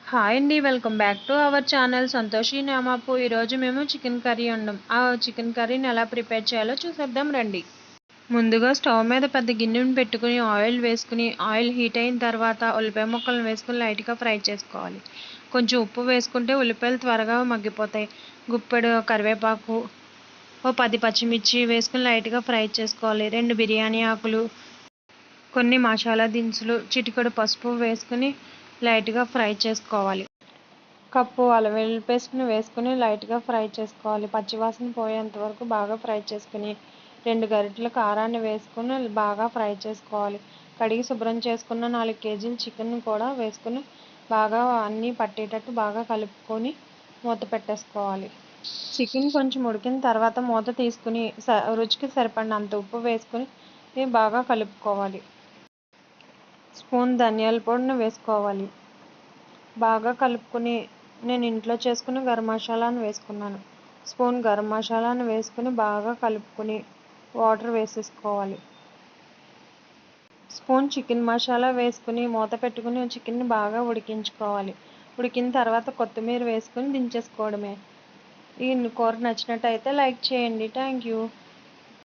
Hi అండి, welcome back to our channel Santoshi నామాపు. ఈరోజు మేము చికెన్ కర్రీ వండాం. ఆ చికెన్ కర్రీని ఎలా ప్రిపేర్ చేయాలో చూసేద్దాం రండి. ముందుగా స్టవ్ మీద పెద్ద గిన్నెను పెట్టుకుని ఆయిల్ వేసుకుని, ఆయిల్ హీట్ అయిన తర్వాత ఉల్లిపాయ ముక్కలను వేసుకుని లైట్గా ఫ్రై చేసుకోవాలి. కొంచెం ఉప్పు వేసుకుంటే ఉల్లిపాయలు త్వరగా మగ్గిపోతాయి. గుప్పెడు కరివేపాకు, ఓ 10 పచ్చిమిర్చి వేసుకుని లైట్గా ఫ్రై చేసుకోవాలి. 2 బిర్యానీ ఆకులు, కొన్ని మసాలా దినుసులు, చిటికెడు పసుపు వేసుకుని లైట్గా ఫ్రై చేసుకోవాలి. కప్పు అల్లం వెల్లుల్లి పేస్ట్ని వేసుకుని లైట్గా ఫ్రై చేసుకోవాలి. పచ్చివాసన పోయేంత వరకు బాగా ఫ్రై చేసుకుని 2 గరిటెల కారాన్ని వేసుకుని బాగా ఫ్రై చేసుకోవాలి. కడిగి శుభ్రం చేసుకున్న 4 కేజీల చికెన్ కూడా వేసుకుని బాగా అన్నీ పట్టేటట్టు బాగా కలుపుకొని మూత పెట్టేసుకోవాలి. చికెన్ కొంచెం ఉడికిన తర్వాత మూత తీసుకుని రుచికి సరిపడినంత ఉప్పు వేసుకుని బాగా కలుపుకోవాలి. స్పూన్ ధనియాల పొడిని వేసుకోవాలి. బాగా కలుపుకుని నేను ఇంట్లో చేసుకున్న గరం మసాలాను వేసుకున్నాను. స్పూన్ గరం మసాలాను వేసుకుని బాగా కలుపుకుని వాటర్ వేసేసుకోవాలి. స్పూన్ చికెన్ మసాలా వేసుకుని మూత పెట్టుకుని చికెన్ని బాగా ఉడికించుకోవాలి. ఉడికిన తర్వాత కొత్తిమీర వేసుకుని దించేసుకోవడమే. ఈ కూర నచ్చినట్టయితే లైక్ చేయండి. Thank you.